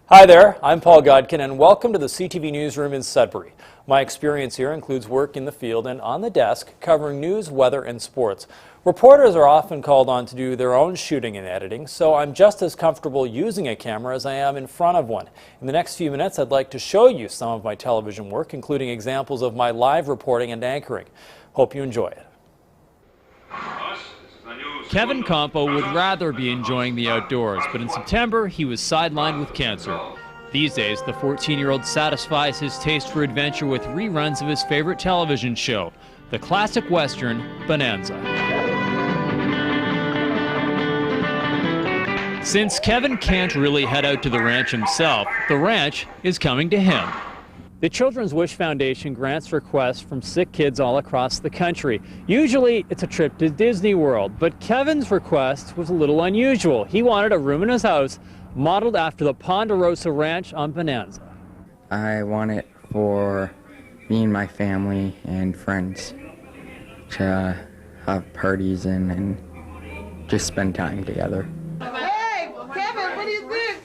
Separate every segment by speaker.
Speaker 1: Hi there, I'm Paul Godkin and welcome to the CTV Newsroom in Sudbury. My experience here includes work in the field and on the desk covering news, weather and sports. Reporters are often called on to do their own shooting and editing, so I'm just as comfortable using a camera as I am in front of one. In the next few minutes, I'd like to show you some of my television work, including examples of my live reporting and anchoring. Hope you enjoy it.
Speaker 2: Kevin Campo would rather be enjoying the outdoors, but in September he was sidelined with cancer. These days, the 14-year-old satisfies his taste for adventure with reruns of his favorite television show, the classic western Bonanza. Since Kevin can't really head out to the ranch himself, the ranch is coming to him. The Children's Wish Foundation grants requests from sick kids all across the country. Usually it's a trip to Disney World, but Kevin's request was a little unusual. He wanted a room in his house modeled after the Ponderosa Ranch on Bonanza.
Speaker 3: I want it for me and my family and friends to have parties and just spend time together.
Speaker 4: Hey, Kevin, what do you think?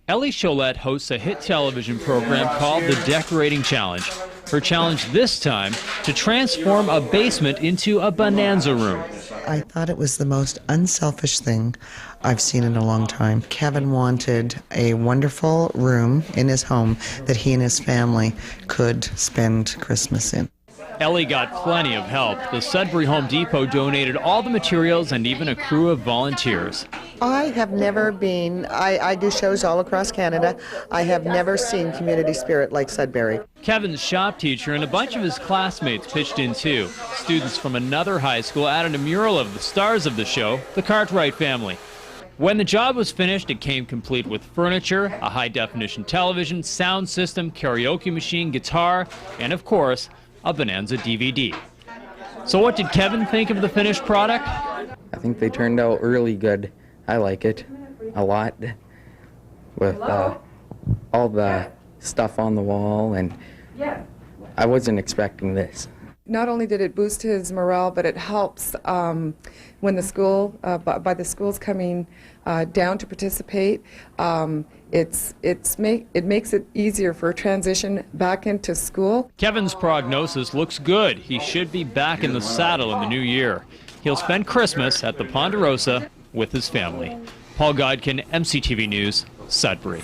Speaker 2: Ellie Cholette hosts a hit television program called The Decorating Challenge. Her challenge this time, to transform a basement into a bonanza room.
Speaker 5: I thought it was the most unselfish thing I've seen in a long time. Kevin wanted a wonderful room in his home that he and his family could spend Christmas in.
Speaker 2: Ellie got plenty of help. The Sudbury Home Depot donated all the materials and even a crew of volunteers.
Speaker 5: I have never been, I do shows all across Canada. I have never seen community spirit like Sudbury.
Speaker 2: Kevin's shop teacher and a bunch of his classmates pitched in too. Students from another high school added a mural of the stars of the show, the Cartwright family. When the job was finished, it came complete with furniture, a high-definition television, sound system, karaoke machine, guitar, and of course, a Bonanza DVD. So what did Kevin think of the finished product?
Speaker 3: I think they turned out really good. I like it a lot with all the stuff on the wall, and I wasn't expecting this.
Speaker 4: Not only did it boost his morale, but it helps when the school, by the schools coming down to participate. It makes it easier for a transition back into school.
Speaker 2: Kevin's prognosis looks good. He should be back in the saddle in the new year. He'll spend Christmas at the Ponderosa with his family. Paul Godkin, MCTV News, Sudbury.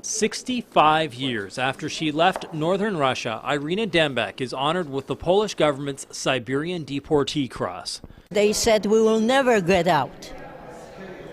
Speaker 2: 65 years after she left northern Russia, Irina Dembek is honored with the Polish government's Siberian Deportee Cross.
Speaker 6: They said we will never get out.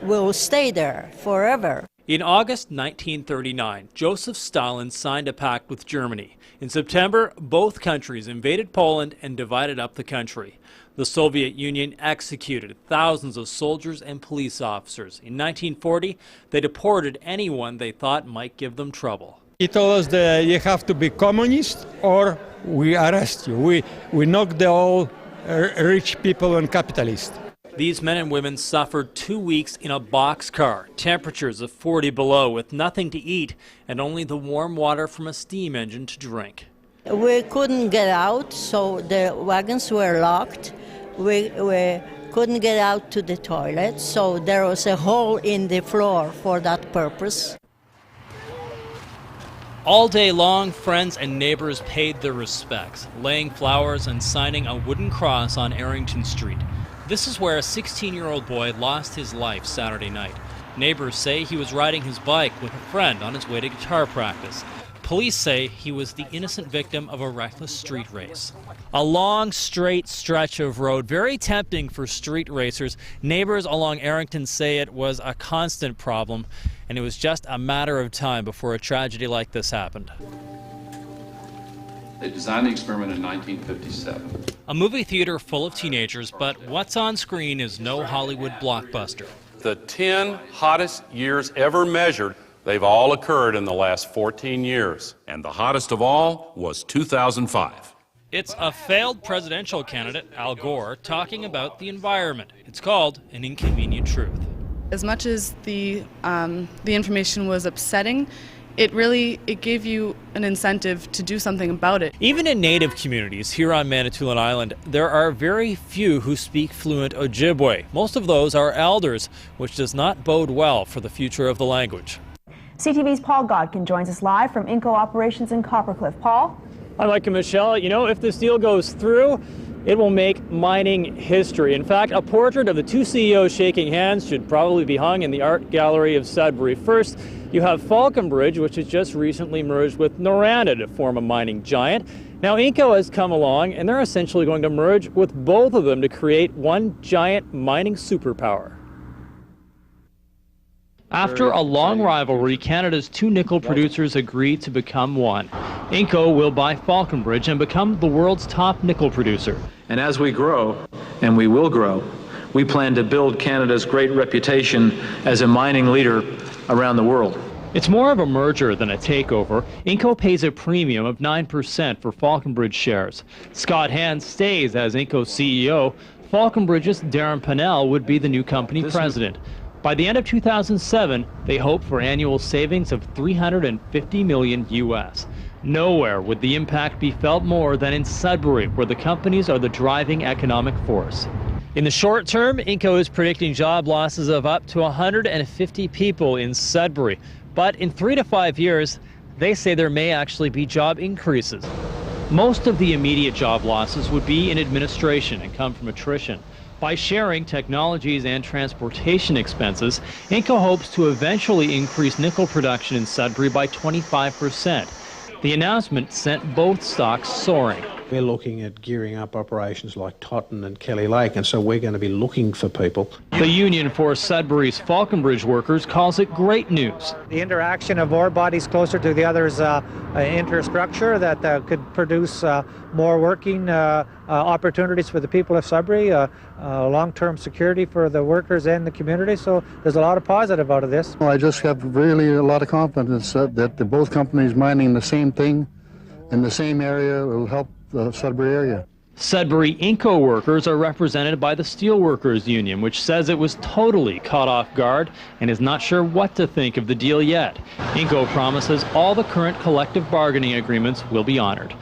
Speaker 6: We'll stay there forever.
Speaker 1: In August 1939, Joseph Stalin signed a pact with Germany. In September, both countries invaded Poland and divided up the country. The Soviet Union executed thousands of soldiers and police officers. In 1940, they deported anyone they thought might give them trouble.
Speaker 7: He told us that you have to be communist or we arrest you. We knock the all rich people and capitalists.
Speaker 1: These men and women suffered 2 weeks in a boxcar, temperatures of 40 below, with nothing to eat and only the warm water from a steam engine to drink.
Speaker 6: We couldn't get out, so the wagons were locked. We couldn't get out to the toilet, so there was a hole in the floor for that purpose.
Speaker 1: All day long, friends and neighbors paid their respects, laying flowers and signing a wooden cross on Arrington Street. This is where a 16-year-old boy lost his life Saturday night. Neighbors say he was riding his bike with a friend on his way to guitar practice. Police say he was the innocent victim of a reckless street race. A long, straight stretch of road, very tempting for street racers. Neighbors along Arrington say it was a constant problem, and it was just a matter of time before a tragedy like this happened.
Speaker 8: They designed the experiment in 1957.
Speaker 1: A movie theater full of teenagers, but what's on screen is no Hollywood blockbuster.
Speaker 9: The 10 hottest years ever measured, they've all occurred in the last 14 years. And the hottest of all was 2005.
Speaker 1: It's a failed presidential candidate, Al Gore, talking about the environment. It's called An Inconvenient Truth.
Speaker 10: As much as the information was upsetting, it gave you an incentive to do something about it.
Speaker 1: Even in Native communities here on Manitoulin Island, there are very few who speak fluent Ojibwe. Most of those are elders, which does not bode well for the future of the language.
Speaker 11: CTV's Paul Godkin joins us live from Inco operations in Coppercliff. Paul?
Speaker 2: Hi, Mike and Michelle. You know, if this deal goes through, it will make mining history. In fact, a portrait of the two CEOs shaking hands should probably be hung in the art gallery of Sudbury. First, you have Falconbridge, which has just recently merged with Noranda to form a mining giant. Now, Inco has come along, and they're essentially going to merge with both of them to create one giant mining superpower. After a long rivalry, Canada's two nickel producers agreed to become one. Inco will buy Falconbridge and become the world's top nickel producer.
Speaker 12: And as we grow, and we will grow, we plan to build Canada's great reputation as a mining leader around the world.
Speaker 2: It's more of a merger than a takeover. Inco pays a premium of 9% for Falconbridge shares. Scott Hand stays as Inco's CEO. Falconbridge's Darren Pennell would be the new company president. By the end of 2007, they hope for annual savings of $350 million US. Nowhere would the impact be felt more than in Sudbury, where the companies are the driving economic force. In the short term, Inco is predicting job losses of up to 150 people in Sudbury. But in 3 to 5 years, they say there may actually be job increases. Most of the immediate job losses would be in administration and come from attrition. By sharing technologies and transportation expenses, Inco hopes to eventually increase nickel production in Sudbury by 25%. The announcement sent both stocks soaring.
Speaker 13: We're looking at gearing up operations like Totten and Kelly Lake, and so we're going to be looking for people.
Speaker 2: The union for Sudbury's Falconbridge workers calls it great news.
Speaker 14: The interaction of ore bodies closer to the other's infrastructure that could produce more working opportunities for the people of Sudbury, long-term security for the workers and the community. So there's a lot of positive out of this.
Speaker 15: Well, I just have really a lot of confidence that both companies mining the same thing in the same area will help the Sudbury area.
Speaker 2: Sudbury Inco workers are represented by the Steelworkers Union, which says it was totally caught off guard and is not sure what to think of the deal yet. Inco promises all the current collective bargaining agreements will be honored.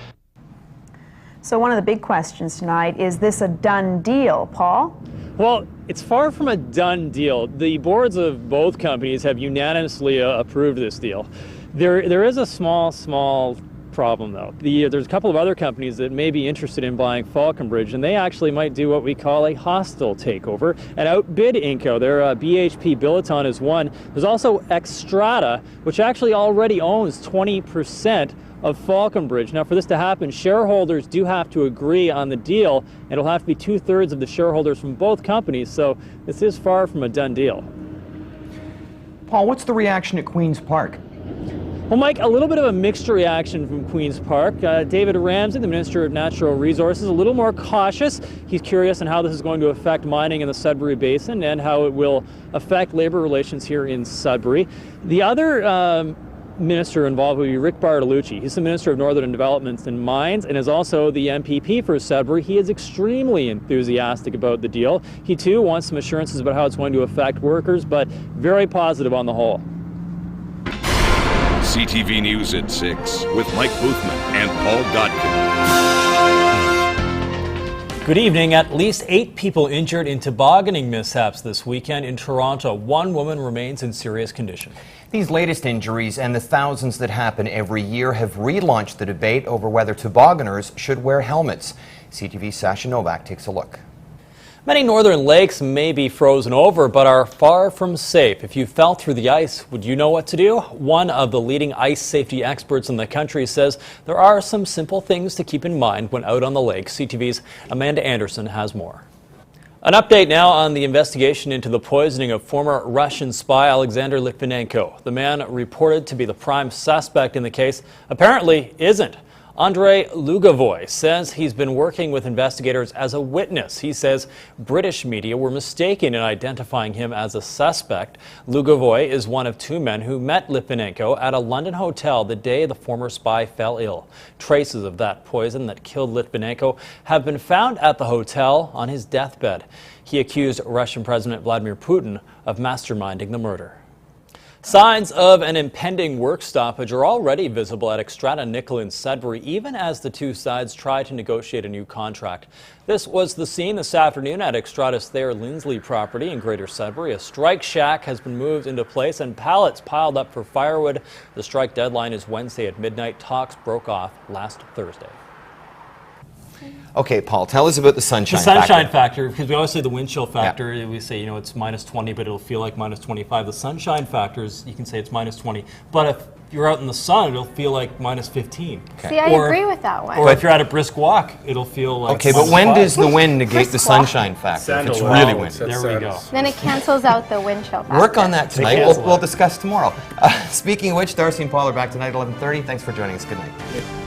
Speaker 11: So one of the big questions tonight, is this a done deal, Paul?
Speaker 2: Well, it's far from a done deal. The boards of both companies have unanimously approved this deal. There is a small problem, though. There's a couple of other companies that may be interested in buying Falconbridge, and they actually might do what we call a hostile takeover and outbid Inco. Their BHP Billiton is one. There's also Xstrata, which actually already owns 20% of Falconbridge. Now, for this to happen, shareholders do have to agree on the deal. It'll have to be 2/3 of the shareholders from both companies, so this is far from a done deal.
Speaker 16: Paul, what's the reaction at Queen's Park?
Speaker 2: Well, Mike, a little bit of a mixed reaction from Queen's Park. David Ramsey, the Minister of Natural Resources, a little more cautious. He's curious on how this is going to affect mining in the Sudbury Basin and how it will affect labor relations here in Sudbury. The other minister involved would be Rick Bartolucci. He's the Minister of Northern Developments and Mines and is also the MPP for Sudbury. He is extremely enthusiastic about the deal. He too wants some assurances about how it's going to affect workers, but very positive on the whole.
Speaker 17: CTV News at 6 with Mike Boothman and Paul Godkin.
Speaker 1: Good evening. At least 8 people injured in tobogganing mishaps this weekend in Toronto. One woman remains in serious condition.
Speaker 16: These latest injuries and the thousands that happen every year have relaunched the debate over whether tobogganers should wear helmets. CTV's Sasha Novak takes a look.
Speaker 1: Many northern lakes may be frozen over, but are far from safe. If you fell through the ice, would you know what to do? One of the leading ice safety experts in the country says there are some simple things to keep in mind when out on the lake. CTV's Amanda Anderson has more. An update now on the investigation into the poisoning of former Russian spy Alexander Litvinenko. The man reported to be the prime suspect in the case apparently isn't. Andrei Lugovoy says he's been working with investigators as a witness. He says British media were mistaken in identifying him as a suspect. Lugovoy is one of 2 men who met Litvinenko at a London hotel the day the former spy fell ill. Traces of that poison that killed Litvinenko have been found at the hotel on his deathbed. He accused Russian President Vladimir Putin of masterminding the murder. Signs of an impending work stoppage are already visible at Xstrata Nickel in Sudbury, even as the two sides try to negotiate a new contract. This was the scene this afternoon at Xstrata's Thayer Lindsley property in Greater Sudbury. A strike shack has been moved into place and pallets piled up for firewood. The strike deadline is Wednesday at midnight. Talks broke off last Thursday.
Speaker 16: Okay, Paul, tell us about the sunshine
Speaker 1: factor. The sunshine factor, because we always say the wind chill factor, we say, you know, it's minus 20, but it'll feel like minus 25. The sunshine factor is, you can say it's minus 20. But if you're out in the sun, it'll feel like minus 15.
Speaker 18: Okay. See, I agree with that one.
Speaker 1: Or if you're at a brisk walk, it'll feel like
Speaker 16: okay, but when does the wind negate the sunshine factor? If it's really windy.
Speaker 1: There we go.
Speaker 18: Then it cancels out the wind chill factor.
Speaker 16: Work on that tonight. We'll discuss tomorrow. Speaking of which, Darcy and Paul are back tonight at 11:30. Thanks for joining us. Good night.